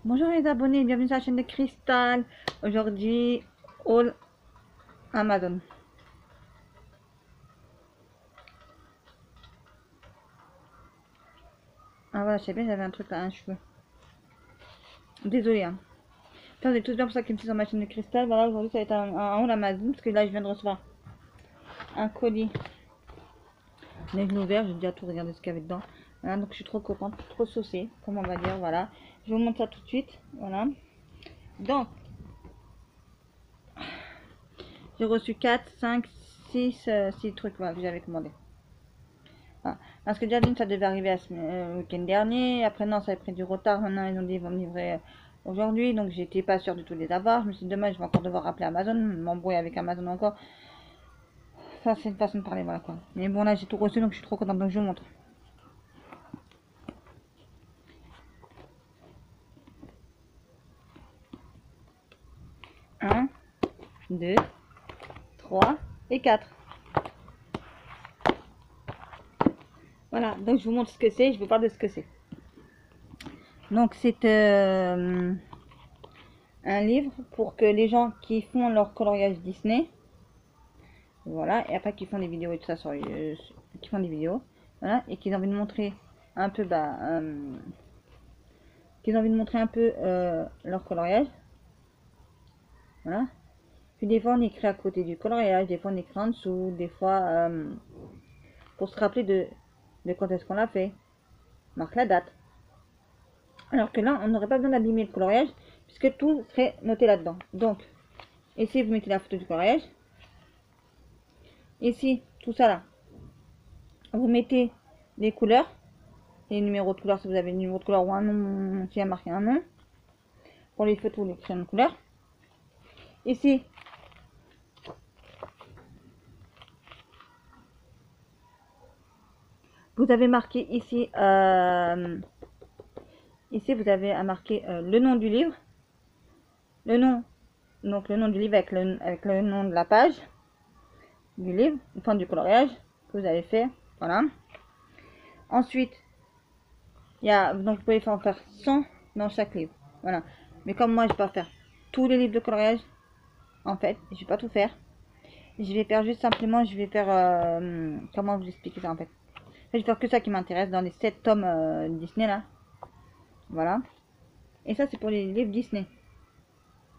Bonjour les abonnés, bienvenue sur la chaîne de Cristal. Aujourd'hui, haul Amazon. Ah voilà, je sais bien, j'avais un truc à un cheveu. Désolée. Hein. Putain, vous êtes tous bien pour ça qui me suivent sur ma chaîne de Cristal. Voilà, aujourd'hui ça va être un haul Amazon parce que là je viens de recevoir un colis. Mais je l'ai ouvert, j'ai déjà tout regardé ce qu'il y avait dedans. Voilà, donc je suis trop contente, trop saucée, comme on va dire. Voilà, je vous montre ça tout de suite. Voilà. Donc, j'ai reçu 4, 5, 6 trucs voilà, que j'avais commandé. Voilà. Parce que déjà d'une, ça devait arriver le week-end dernier. Après, non, ça avait pris du retard. Maintenant, ils ont dit qu'ils vont me livrer aujourd'hui. Donc, j'étais pas sûre du tout de les avoir. Je me suis dit, demain, je vais encore devoir appeler Amazon. M'embrouiller avec Amazon encore. Ça, c'est une façon de parler, voilà quoi. Mais bon, là, j'ai tout reçu, donc je suis trop contente. Donc, je vous montre. 1, 2, 3 et 4. Voilà, donc je vous montre ce que c'est. Je vous parle de ce que c'est. Donc, c'est un livre pour que les gens qui font leur coloriage Disney, voilà, et après qui font des vidéos et tout ça sur qui font des vidéos, voilà, et qui ont envie de montrer un peu leur coloriage, voilà. Puis des fois on écrit à côté du coloriage, des fois on écrit en dessous, des fois pour se rappeler de quand est-ce qu'on l'a fait, marque la date. Alors que là on n'aurait pas besoin d'abîmer le coloriage puisque tout serait noté là-dedans. Donc ici vous mettez la photo du coloriage. Ici, tout ça là, vous mettez les couleurs, les numéros de couleurs si vous avez le numéro de couleur ou un nom, s'il y a marqué un nom. Pour les photos, les crayons de couleur. Ici, vous avez marqué ici, vous avez à marquer le nom du livre, le nom du livre avec le nom de la page du livre, enfin du coloriage que vous avez fait, voilà. Ensuite, donc vous pouvez en faire 100 dans chaque livre, voilà. Mais comme moi je vais pas faire tous les livres de coloriage, en fait, je vais pas tout faire. Je vais faire juste simplement, je vais faire comment vous expliquer ça en fait. Je vais faire que ça qui m'intéresse dans les 7 tomes Disney là. Voilà. Et ça c'est pour les livres Disney.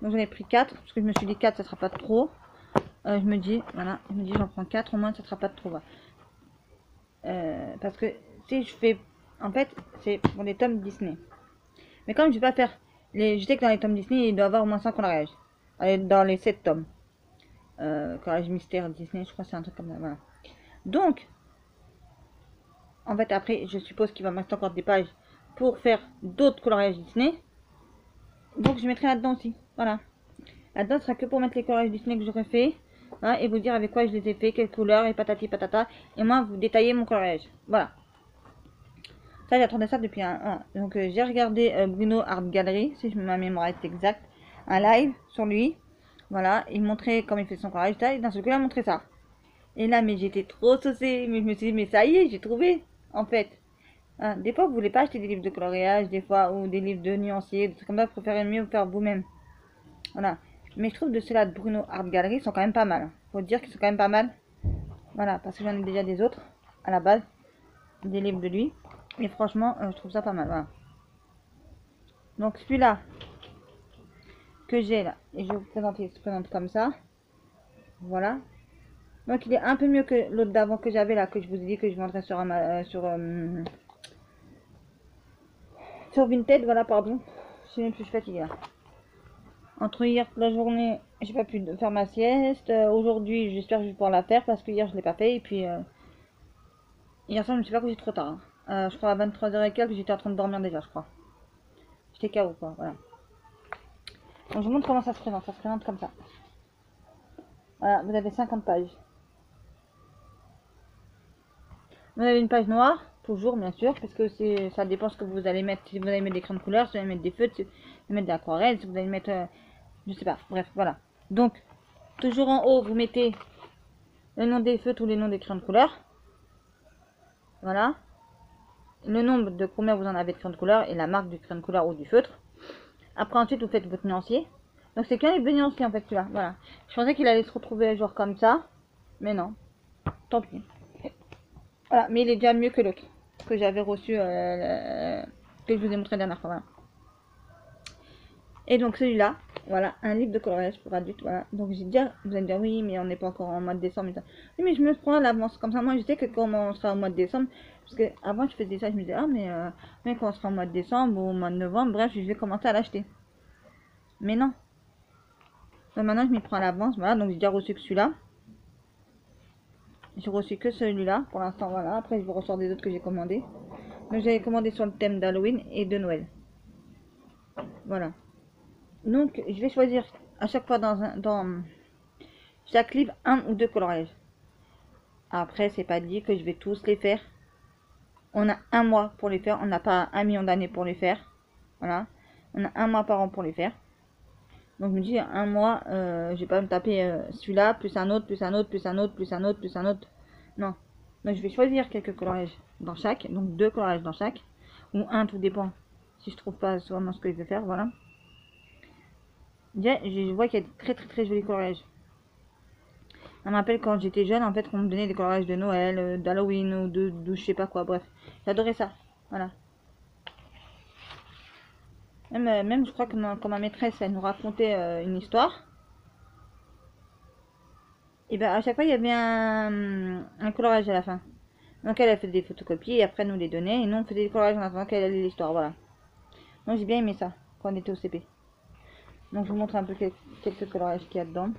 Donc j'en ai pris 4 parce que je me suis dit 4 ça sera pas trop. Je me dis voilà, j'en prends 4 au moins ça sera pas trop. Parce que si je fais en fait c'est pour les tomes Disney. Mais comme je vais pas faire je sais que dans les tomes Disney il doit y avoir au moins 5 coloriages. Dans les 7 tomes. Coloriage mystère Disney, je crois que c'est un truc comme ça. Voilà. Donc en fait après je suppose qu'il va me rester encore des pages pour faire d'autres coloriages Disney. Donc je mettrai là-dedans aussi. Voilà. Là-dedans, ce sera que pour mettre les coloriages Disney que j'aurais fait. Hein, et vous dire avec quoi je les ai fait, quelle couleur, et patati patata. Et moi, vous détaillez mon coloriage. Voilà. Ça, j'attendais ça depuis un. Donc j'ai regardé Bruno Art Gallery, si ma mémoire est exacte. Un live sur lui. Voilà. Il montrait comment il fait son coloriage. Et d'un seul coup, il a montré ça. Et là, mais j'étais trop saucée. Mais je me suis dit, mais ça y est, j'ai trouvé. En fait. Hein, des fois, vous voulez pas acheter des livres de coloriage, des fois, ou des livres de nuanciers, des trucs comme ça, vous préférez mieux faire vous-même. Voilà. Mais je trouve de ceux-là de Bruno Art Gallery sont quand même pas mal. Faut dire qu'ils sont quand même pas mal. Voilà, parce que j'en ai déjà des autres à la base, des livres de lui. Et franchement, je trouve ça pas mal. Voilà. Donc celui-là que j'ai là, et je vais vous présenter, il se présente comme ça. Voilà. Donc il est un peu mieux que l'autre d'avant que j'avais là, que je vous ai dit que je vendrais sur Vinted. Voilà, pardon. Je sais même plus, je suis fatiguée là. Entre hier toute la journée, j'ai pas pu faire ma sieste. Aujourd'hui, j'espère que je vais pouvoir la faire parce que hier je l'ai pas fait. Et puis hier soir, je me suis pas couché trop tard. Hein. Je crois à 23h et quelques, j'étais en train de dormir déjà, je crois. J'étais KO quoi, voilà. Donc je vous montre comment ça se présente. Ça se présente comme ça. Voilà, vous avez 50 pages. Vous avez une page noire, toujours bien sûr, parce que ça dépend ce que vous allez mettre. Si vous allez mettre des crayons de couleur, si vous allez mettre des feutres, si vous allez mettre de l'aquarelle, si vous allez mettre je sais pas, bref, voilà. Donc, toujours en haut, vous mettez le nom des feutres ou les noms des crayons de couleur. Voilà. Le nombre de combien vous en avez de crayons de couleur et la marque du crayon de couleur ou du feutre. Après, ensuite, vous faites votre nuancier. Donc, c'est qu'un les nuanciers, en fait, celui-là. Voilà. Je pensais qu'il allait se retrouver genre comme ça. Mais non. Tant pis. Voilà. Mais il est déjà mieux que l'autre. Que j'avais reçu. Que je vous ai montré la dernière fois. Voilà. Et donc, celui-là. Voilà. Un livre de coloriage pour adultes. Voilà. Donc, j'ai déjà. Vous allez me dire, oui, mais on n'est pas encore en mois de décembre. Oui, mais je me prends à l'avance. Comme ça, moi, je sais que quand on sera au mois de décembre. Parce que avant, je faisais ça. Je me disais, ah, mais quand on sera au mois de décembre ou au mois de novembre. Bref, je vais commencer à l'acheter. Mais non. Donc maintenant je m'y prends à l'avance, voilà, donc j'ai déjà reçu que celui-là. J'ai reçu que celui-là pour l'instant, voilà. Après je vous ressors des autres que j'ai commandés. Donc j'avais commandé sur le thème d'Halloween et de Noël. Voilà. Donc je vais choisir à chaque fois dans chaque livre un ou deux coloriages. Après c'est pas dit que je vais tous les faire. On a un mois pour les faire, on n'a pas 1 million d'années pour les faire. Voilà. On a un mois par an pour les faire. Donc je me dis un mois, je vais pas me taper celui-là, plus un autre, plus un autre, plus un autre, plus un autre, plus un autre. Non. Donc je vais choisir quelques coloriages dans chaque, donc 2 coloriages dans chaque, ou un, tout dépend. Si je trouve pas vraiment ce que je veux faire, voilà. Déjà, je vois qu'il y a de très très très jolis coloriages. Ça me rappelle quand j'étais jeune, en fait, qu'on me donnait des coloriages de Noël, d'Halloween ou de je sais pas quoi, bref. J'adorais ça, voilà. Même je crois que quand ma maîtresse, elle nous racontait une histoire. Et ben à chaque fois il y avait un coloriage à la fin. Donc elle a fait des photocopies et après elle nous les donnait et nous on faisait des coloriages en attendant qu'elle ait l'histoire, voilà. Donc j'ai bien aimé ça quand on était au CP. Donc je vous montre un peu quelques coloriages qu'il y a dedans.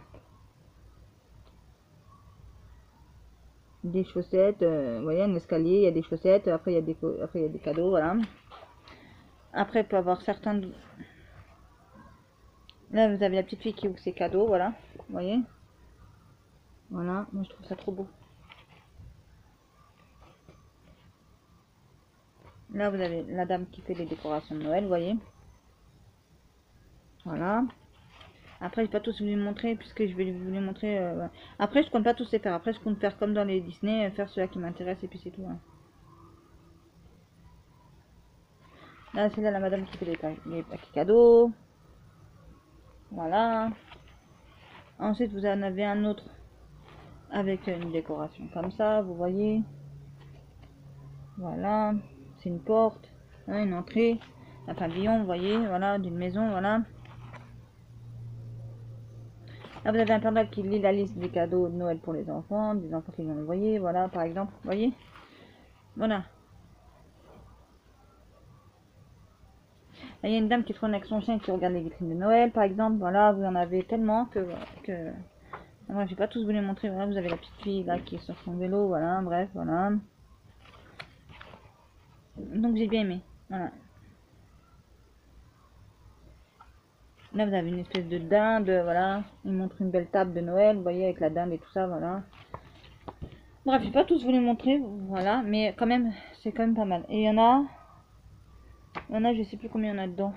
Des chaussettes, vous voyez un escalier, il y a des chaussettes, après il y a des cadeaux, voilà. Après il peut y avoir certains... Là vous avez la petite fille qui ouvre ses cadeaux, voilà, vous voyez. Voilà, moi je trouve ça trop beau. Là vous avez la dame qui fait les décorations de Noël, vous voyez. Voilà. Après, je vais pas tous vous les montrer puisque je vais vous les montrer. Après, je compte pas tous les faire. Après, je compte faire comme dans les Disney, faire ceux-là qui m'intéressent et puis c'est tout. Hein. Là, c'est là la madame qui fait les paquets cadeaux. Voilà. Ensuite, vous en avez un autre avec une décoration comme ça, vous voyez. Voilà. C'est une porte, hein, une entrée, un pavillon, vous voyez, voilà, d'une maison, voilà. Là, vous avez un Père Noël qui lit la liste des cadeaux de Noël pour les enfants, des enfants qui l'ont envoyé, voilà, par exemple, vous voyez. Voilà. Là, il y a une dame qui trône avec son chien qui regarde les vitrines de Noël, par exemple. Voilà, vous en avez tellement que... Moi, je vais pas tous vous les montrer. Voilà, vous avez la petite fille là qui est sur son vélo, voilà, bref, voilà. Donc, j'ai bien aimé, voilà. Là, vous avez une espèce de dinde, voilà. Il montre une belle table de Noël, vous voyez, avec la dinde et tout ça, voilà. Bref, je vais pas tous vous les montrer, voilà. Mais quand même, c'est quand même pas mal. Et il y en a... je sais plus combien il y en a dedans.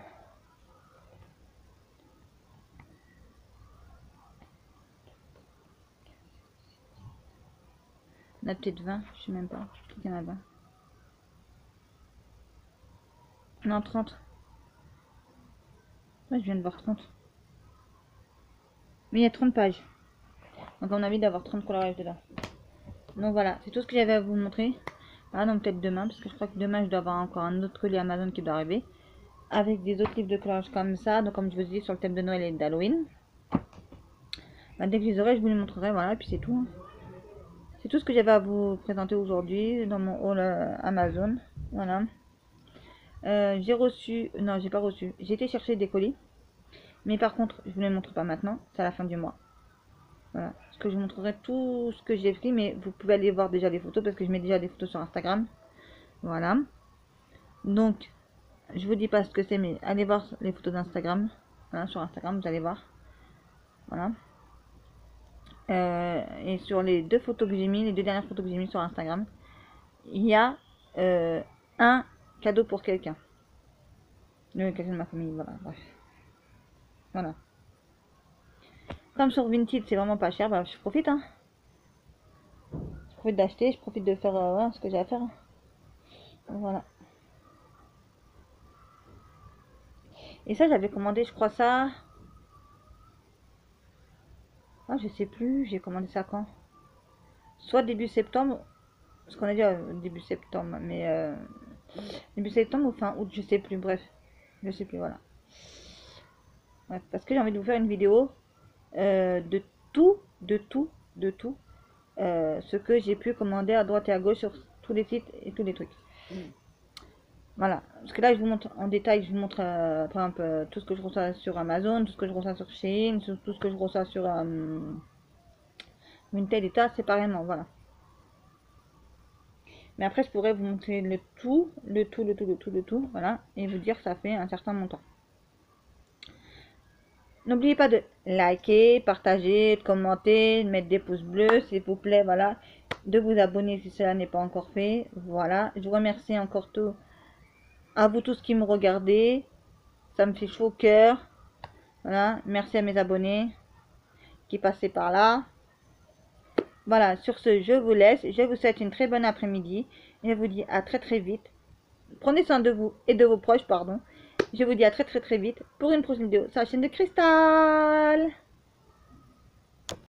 Il y en a peut-être 20, je sais même pas. Je crois qu'il y en a 20. Non, 30. Ouais, je viens de voir 30. Mais il y a 30 pages. Donc on a envie d'avoir 30 coloriages dedans. Donc voilà, c'est tout ce que j'avais à vous montrer. Voilà, donc peut-être demain, parce que je crois que demain je dois avoir encore un autre colis Amazon qui doit arriver. Avec des autres livres de coloriage comme ça. Donc comme je vous dis sur le thème de Noël et d'Halloween. Bah, dès que je les aurai, je vous les montrerai. Voilà, et puis c'est tout. Hein. C'est tout ce que j'avais à vous présenter aujourd'hui dans mon haul Amazon. Voilà. J'ai reçu... Non, j'ai pas reçu. J'ai été chercher des colis. Mais par contre, je vous les montre pas maintenant. C'est à la fin du mois. Voilà. Parce que je vous montrerai tout ce que j'ai pris. Mais vous pouvez aller voir déjà les photos. Parce que je mets déjà des photos sur Instagram. Voilà. Donc, je vous dis pas ce que c'est. Mais allez voir les photos d'Instagram. Voilà, sur Instagram, vous allez voir. Voilà. Et sur les deux photos que j'ai mis, les deux dernières photos que j'ai mis sur Instagram, il y a un cadeau pour quelqu'un. Quelqu'un de ma famille, voilà, bref. Voilà. Comme sur Vinted, c'est vraiment pas cher, bah, je profite, hein. Je profite d'acheter, je profite de faire ce que j'ai à faire. Voilà. Et ça, j'avais commandé, je crois ça. Ah, je sais plus, j'ai commandé ça quand? Soit début septembre, parce qu'on a dit début septembre, mais début septembre ou fin août, je sais plus, bref. Je sais plus, voilà. Bref, parce que j'ai envie de vous faire une vidéo de tout, de tout, de tout, ce que j'ai pu commander à droite et à gauche sur tous les sites et tous les trucs. Voilà, parce que là je vous montre en détail, je vous montre par exemple tout ce que je reçois sur Amazon, tout ce que je reçois sur Shein, tout ce que je reçois sur Vinted et ça séparément, voilà. Mais après je pourrais vous montrer le tout, voilà, et vous dire que ça fait un certain montant. N'oubliez pas de liker, partager, de commenter, de mettre des pouces bleus s'il vous plaît, voilà, de vous abonner si cela n'est pas encore fait, voilà. Je vous remercie encore tout à vous tous qui me regardez, ça me fait chaud au cœur, voilà. Merci à mes abonnés qui passaient par là. Voilà, sur ce, je vous laisse, je vous souhaite une très bonne après-midi et je vous dis à très très vite. Prenez soin de vous et de vos proches, pardon. Je vous dis à très très très vite pour une prochaine vidéo sur la chaîne de Cristal.